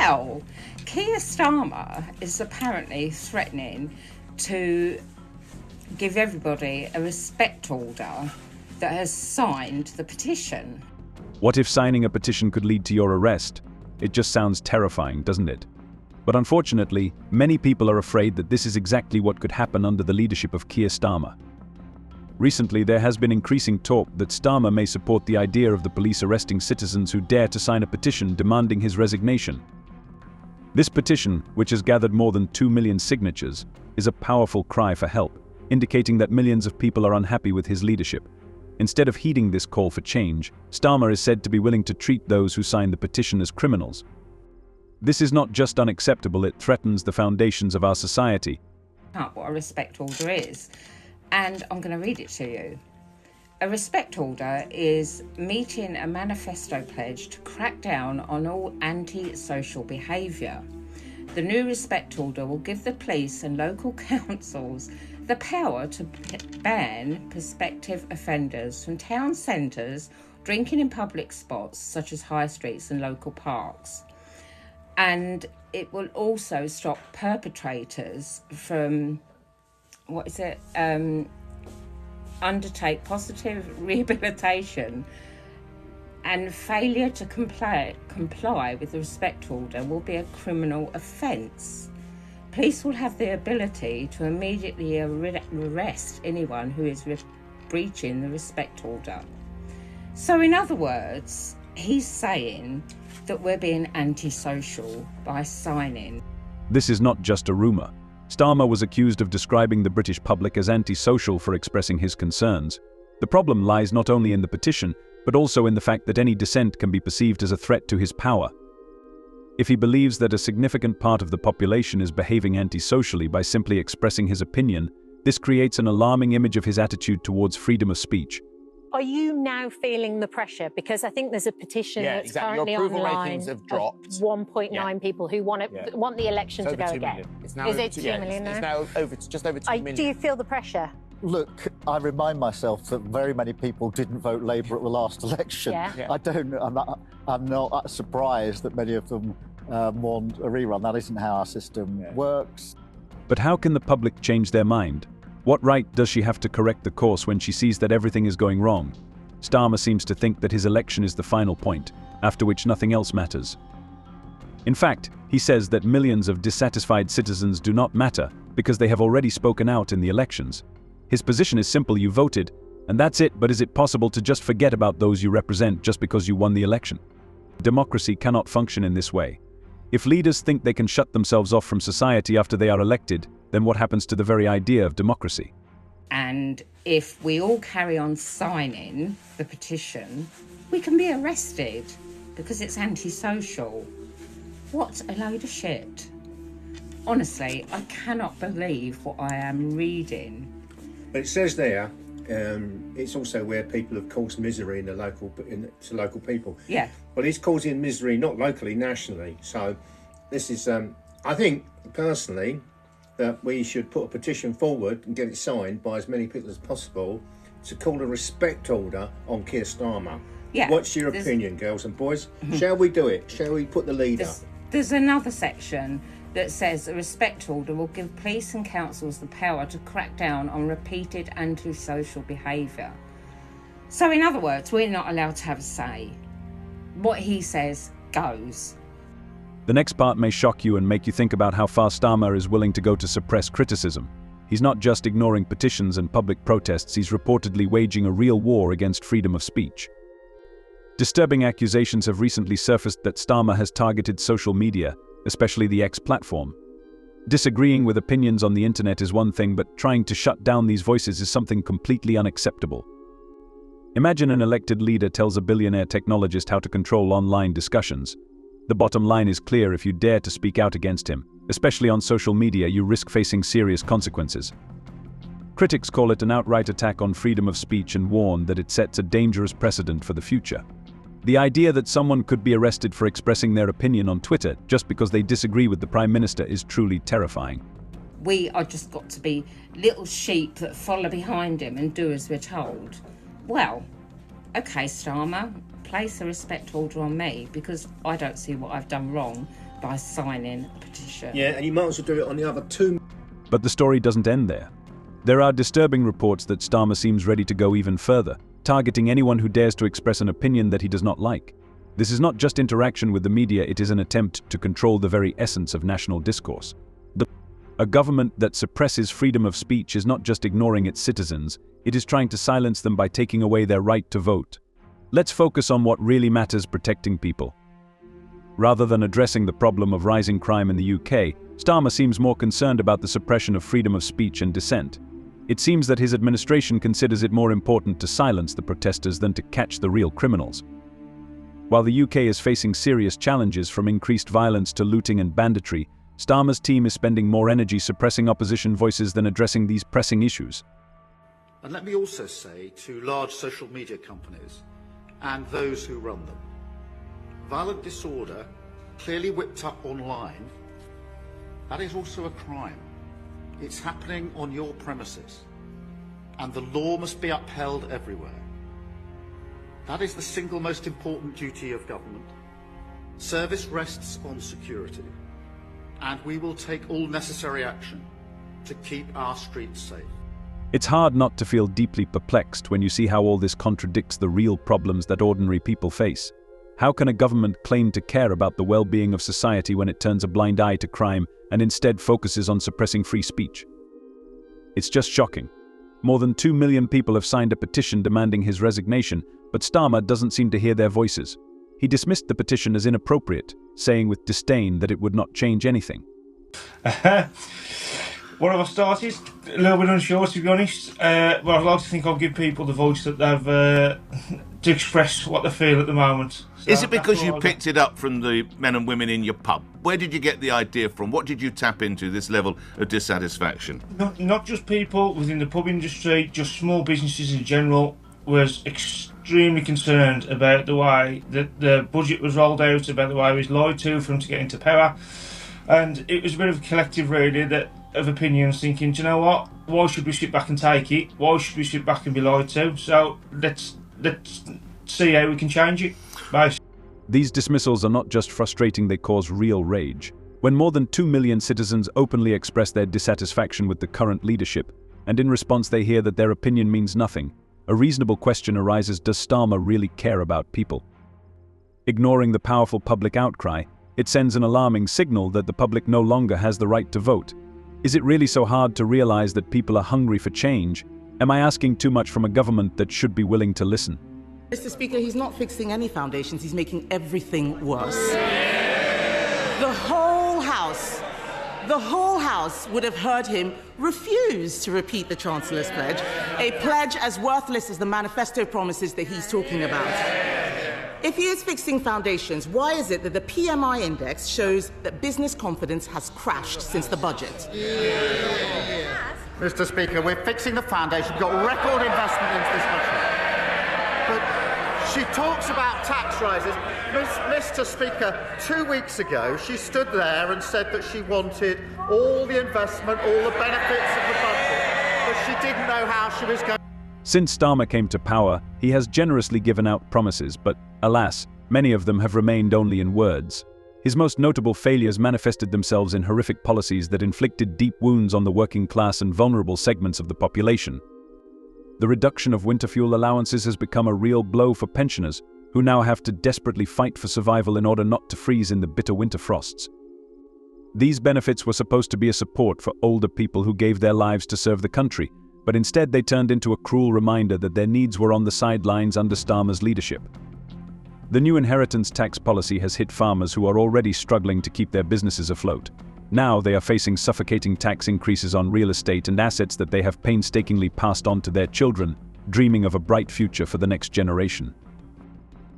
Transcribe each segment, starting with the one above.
Well, Keir Starmer is apparently threatening to give everybody a respect order that has signed the petition. What if signing a petition could lead to your arrest? It just sounds terrifying, doesn't it? But unfortunately, many people are afraid that this is exactly what could happen under the leadership of Keir Starmer. Recently, there has been increasing talk that Starmer may support the idea of the police arresting citizens who dare to sign a petition demanding his resignation. This petition, which has gathered more than 2 million signatures, is a powerful cry for help, indicating that millions of people are unhappy with his leadership. Instead of heeding this call for change, Starmer is said to be willing to treat those who sign the petition as criminals. This is not just unacceptable, it threatens the foundations of our society. What a respect order is, and I'm going to read it to you. A respect order is meeting a manifesto pledge to crack down on all anti-social behaviour. The new respect order will give the police and local councils the power to ban prospective offenders from town centres drinking in public spots such as high streets and local parks. And it will also stop perpetrators from, undertake positive rehabilitation, and failure to comply with the respect order will be a criminal offence. Police will have the ability to immediately arrest anyone who is breaching the respect order. So in other words, he's saying that we're being antisocial by signing. This is not just a rumour. Starmer was accused of describing the British public as antisocial for expressing his concerns. The problem lies not only in the petition, but also in the fact that any dissent can be perceived as a threat to his power. If he believes that a significant part of the population is behaving antisocially by simply expressing his opinion, this creates an alarming image of his attitude towards freedom of speech. Are you now feeling the pressure? Because I think there's a petition that's currently Your approval online ratings have dropped. 1.9 people who want the election to go again. Is it 2 million now? It's now just over 2 million. Do you feel the pressure? Look, I remind myself that very many people didn't vote Labour at the last election. I'm not surprised that many of them want a rerun. That isn't how our system works. But how can the public change their mind? What right does she have to correct the course when she sees that everything is going wrong? Starmer seems to think that his election is the final point, after which nothing else matters. In fact, he says that millions of dissatisfied citizens do not matter because they have already spoken out in the elections. His position is simple: you voted, and that's it. But is it possible to just forget about those you represent just because you won the election? Democracy cannot function in this way. If leaders think they can shut themselves off from society after they are elected, then what happens to the very idea of democracy? And if we all carry on signing the petition, we can be arrested because it's antisocial. What a load of shit. Honestly, I cannot believe what I am reading. But it says there, it's also where people have caused misery to local people. Yeah. But it's causing misery not locally, nationally. So this is, I think, personally, that we should put a petition forward and get it signed by as many people as possible to call a respect order on Keir Starmer. Yeah. What's your opinion, girls and boys? Shall we do it? Shall we put the leader? There's another section that says a respect order will give police and councils the power to crack down on repeated antisocial behaviour. So in other words, we're not allowed to have a say. What he says goes. The next part may shock you and make you think about how far Starmer is willing to go to suppress criticism. He's not just ignoring petitions and public protests, he's reportedly waging a real war against freedom of speech. Disturbing accusations have recently surfaced that Starmer has targeted social media, especially the X platform. Disagreeing with opinions on the internet is one thing, but trying to shut down these voices is something completely unacceptable. Imagine an elected leader tells a billionaire technologist how to control online discussions. The bottom line is clear: if you dare to speak out against him, especially on social media, you risk facing serious consequences. Critics call it an outright attack on freedom of speech and warn that it sets a dangerous precedent for the future. The idea that someone could be arrested for expressing their opinion on Twitter just because they disagree with the Prime Minister is truly terrifying. We are just got to be little sheep that follow behind him and do as we're told. Well, okay, Starmer, place a respect order on me because I don't see what I've done wrong by signing a petition. Yeah, and you might as well do it on the other two. But the story doesn't end there. There are disturbing reports that Starmer seems ready to go even further, targeting anyone who dares to express an opinion that he does not like. This is not just interaction with the media, it is an attempt to control the very essence of national discourse. A government that suppresses freedom of speech is not just ignoring its citizens, it is trying to silence them by taking away their right to vote. Let's focus on what really matters: protecting people. Rather than addressing the problem of rising crime in the UK, Starmer seems more concerned about the suppression of freedom of speech and dissent. It seems that his administration considers it more important to silence the protesters than to catch the real criminals. While the UK is facing serious challenges from increased violence to looting and banditry, Starmer's team is spending more energy suppressing opposition voices than addressing these pressing issues. And let me also say to large social media companies and those who run them, violent disorder, clearly whipped up online, that is also a crime. It's happening on your premises, and the law must be upheld everywhere. That is the single most important duty of government. Service rests on security, and we will take all necessary action to keep our streets safe. It's hard not to feel deeply perplexed when you see how all this contradicts the real problems that ordinary people face. How can a government claim to care about the well-being of society when it turns a blind eye to crime and instead focuses on suppressing free speech? It's just shocking. More than 2 million people have signed a petition demanding his resignation, but Starmer doesn't seem to hear their voices. He dismissed the petition as inappropriate, saying with disdain that it would not change anything. What have I started? A little bit unsure, to be honest. But I'd like to think I'll give people the voice that they've to express what they feel at the moment. So is it because you picked it up from the men and women in your pub? Where did you get the idea from? What did you tap into, this level of dissatisfaction? Not just people within the pub industry, just small businesses in general. Was extremely concerned about the way that the budget was rolled out, about the way he was lied to for him to get into power. And it was a bit of a collective, really, of opinions, thinking, do you know what? Why should we sit back and take it? Why should we sit back and be lied to? So let's see how we can change it. Bye. These dismissals are not just frustrating, they cause real rage. When more than 2 million citizens openly express their dissatisfaction with the current leadership, and in response they hear that their opinion means nothing, a reasonable question arises: does Starmer really care about people? Ignoring the powerful public outcry, it sends an alarming signal that the public no longer has the right to vote. Is it really so hard to realize that people are hungry for change? Am I asking too much from a government that should be willing to listen? Mr. Speaker, he's not fixing any foundations, he's making everything worse. The whole House would have heard him refuse to repeat the Chancellor's pledge, a pledge as worthless as the manifesto promises that he's talking about. If he is fixing foundations, why is it that the PMI index shows that business confidence has crashed since the budget? Mr. Speaker, we're fixing the foundation. We've got record investment into this country. But she talks about tax rises. Mr. Speaker, 2 weeks ago, she stood there and said that she wanted all the investment, all the benefits of the budget, but she didn't know how she was going. Since Starmer came to power, he has generously given out promises, but alas, many of them have remained only in words. His most notable failures manifested themselves in horrific policies that inflicted deep wounds on the working class and vulnerable segments of the population. The reduction of winter fuel allowances has become a real blow for pensioners, who now have to desperately fight for survival in order not to freeze in the bitter winter frosts. These benefits were supposed to be a support for older people who gave their lives to serve the country, but instead they turned into a cruel reminder that their needs were on the sidelines under Starmer's leadership. The new inheritance tax policy has hit farmers who are already struggling to keep their businesses afloat. Now they are facing suffocating tax increases on real estate and assets that they have painstakingly passed on to their children, dreaming of a bright future for the next generation.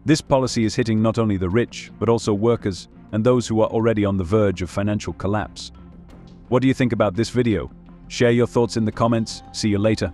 This policy is hitting not only the rich, but also workers and those who are already on the verge of financial collapse. What do you think about this video? Share your thoughts in the comments. See you later.